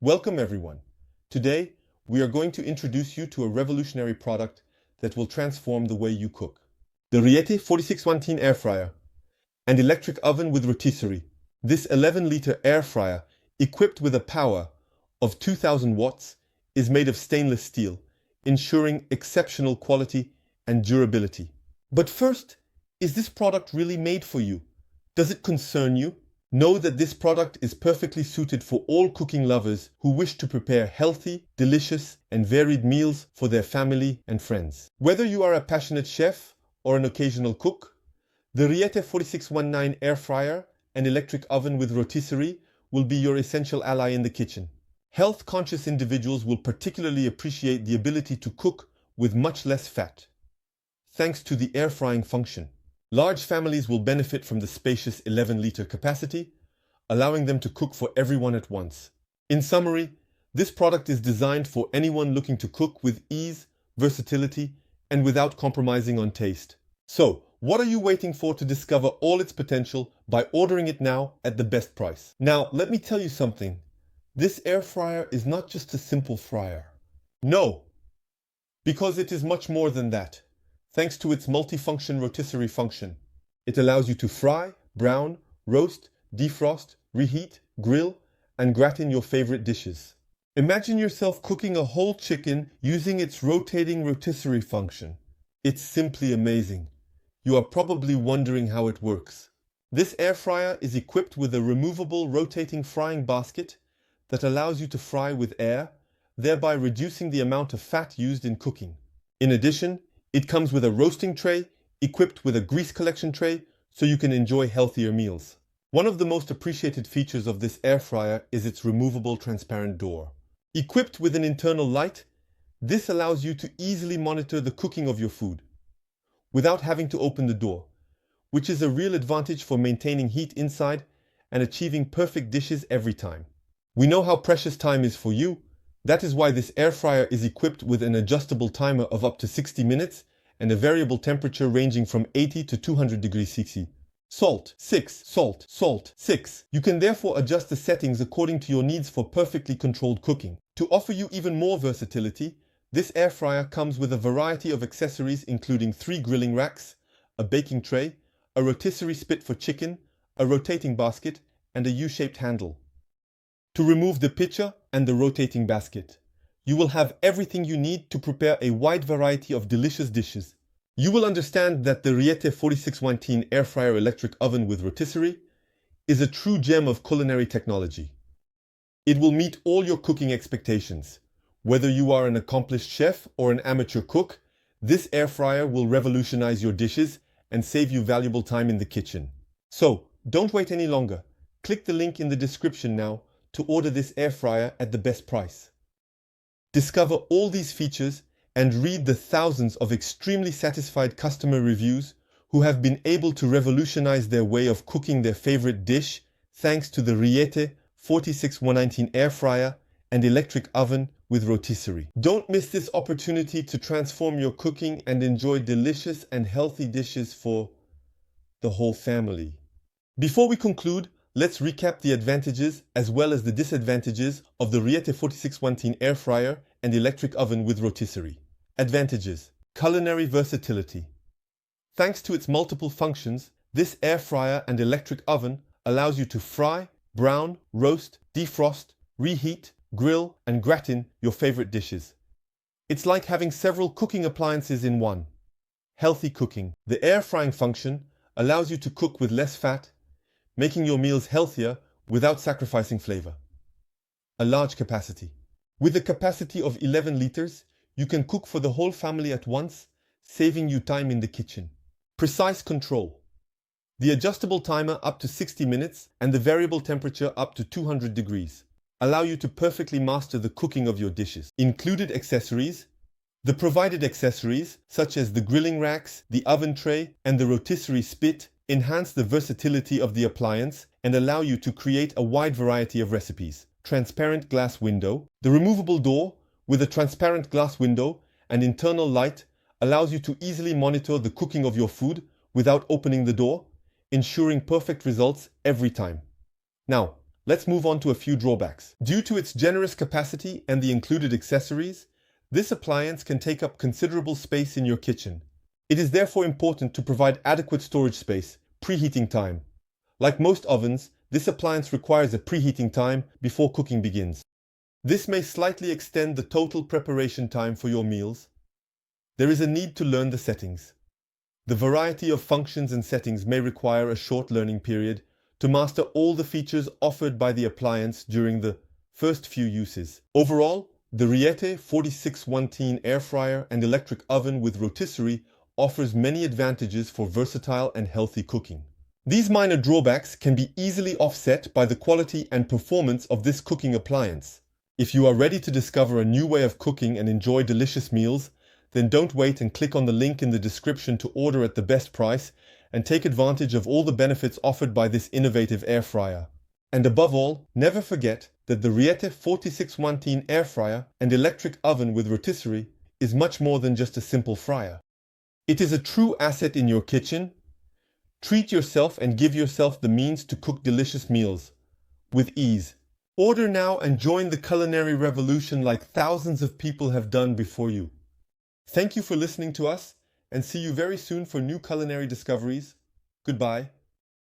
Welcome everyone. Today, we are going to introduce you to a revolutionary product that will transform the way you cook. The Ariette 4619 air fryer and electric oven with rotisserie. This 11-liter air fryer, equipped with a power of 2000 watts, is made of stainless steel, ensuring exceptional quality and durability. But first, is this product really made for you? Does it concern you? Know that this product is perfectly suited for all cooking lovers who wish to prepare healthy, delicious, and varied meals for their family and friends. Whether you are a passionate chef or an occasional cook, the Ariette 4619 air fryer and electric oven with rotisserie will be your essential ally in the kitchen. Health-conscious individuals will particularly appreciate the ability to cook with much less fat, thanks to the air frying function. Large families will benefit from the spacious 11-liter capacity, allowing them to cook for everyone at once. In summary, this product is designed for anyone looking to cook with ease, versatility, and without compromising on taste. So, what are you waiting for to discover all its potential by ordering it now at the best price? Now, let me tell you something. This air fryer is not just a simple fryer. No, because it is much more than that. Thanks to its multifunction rotisserie function, it allows you to fry, brown, roast, defrost, reheat, grill, and gratin your favorite dishes. Imagine yourself cooking a whole chicken using its rotating rotisserie function. It's simply amazing. You are probably wondering how it works. This air fryer is equipped with a removable rotating frying basket that allows you to fry with air, thereby reducing the amount of fat used in cooking. In addition, it comes with a roasting tray, equipped with a grease collection tray, so you can enjoy healthier meals. One of the most appreciated features of this air fryer is its removable transparent door. Equipped with an internal light, this allows you to easily monitor the cooking of your food, without having to open the door, which is a real advantage for maintaining heat inside and achieving perfect dishes every time. We know how precious time is for you. That is why this air fryer is equipped with an adjustable timer of up to 60 minutes and a variable temperature ranging from 80 to 200 degrees Celsius. Salt 6. Salt 6. You can therefore adjust the settings according to your needs for perfectly controlled cooking. To offer you even more versatility, this air fryer comes with a variety of accessories including 3 grilling racks, a baking tray, a rotisserie spit for chicken, a rotating basket, and a U-shaped handle. To remove the pitcher and the rotating basket, you will have everything you need to prepare a wide variety of delicious dishes. You will understand that the Ariette 4619 air fryer electric oven with rotisserie is a true gem of culinary technology. It will meet all your cooking expectations. Whether you are an accomplished chef or an amateur cook, this air fryer will revolutionize your dishes and save you valuable time in the kitchen. So, don't wait any longer. Click the link in the description now to order this air fryer at the best price. Discover all these features and read the thousands of extremely satisfied customer reviews who have been able to revolutionize their way of cooking their favorite dish thanks to the Ariette 4619 air fryer and electric oven with rotisserie. Don't miss this opportunity to transform your cooking and enjoy delicious and healthy dishes for the whole family. Before we conclude, let's recap the advantages as well as the disadvantages of the Ariette 4619 air fryer and electric oven with rotisserie. Advantages: culinary versatility. Thanks to its multiple functions, this air fryer and electric oven allows you to fry, brown, roast, defrost, reheat, grill, and gratin your favorite dishes. It's like having several cooking appliances in one. Healthy cooking. The air frying function allows you to cook with less fat, making your meals healthier without sacrificing flavor. A large capacity. With a capacity of 11 liters, you can cook for the whole family at once, saving you time in the kitchen. Precise control. The adjustable timer up to 60 minutes and the variable temperature up to 200 degrees allow you to perfectly master the cooking of your dishes. Included accessories. The provided accessories, such as the grilling racks, the oven tray, and the rotisserie spit, enhance the versatility of the appliance and allow you to create a wide variety of recipes. Transparent glass window. The removable door with a transparent glass window and internal light allows you to easily monitor the cooking of your food without opening the door, ensuring perfect results every time. Now, let's move on to a few drawbacks. Due to its generous capacity and the included accessories, this appliance can take up considerable space in your kitchen. It is therefore important to provide adequate storage space, preheating time. Like most ovens, this appliance requires a preheating time before cooking begins. This may slightly extend the total preparation time for your meals. There is a need to learn the settings. The variety of functions and settings may require a short learning period to master all the features offered by the appliance during the first few uses. Overall, the Ariette 4610 air fryer and electric oven with rotisserie offers many advantages for versatile and healthy cooking. These minor drawbacks can be easily offset by the quality and performance of this cooking appliance. If you are ready to discover a new way of cooking and enjoy delicious meals, then don't wait and click on the link in the description to order at the best price and take advantage of all the benefits offered by this innovative air fryer. And above all, never forget that the Ariette 4610 air fryer and electric oven with rotisserie is much more than just a simple fryer. It is a true asset in your kitchen. Treat yourself and give yourself the means to cook delicious meals with ease. Order now and join the culinary revolution like thousands of people have done before you. Thank you for listening to us, and see you very soon for new culinary discoveries. Goodbye.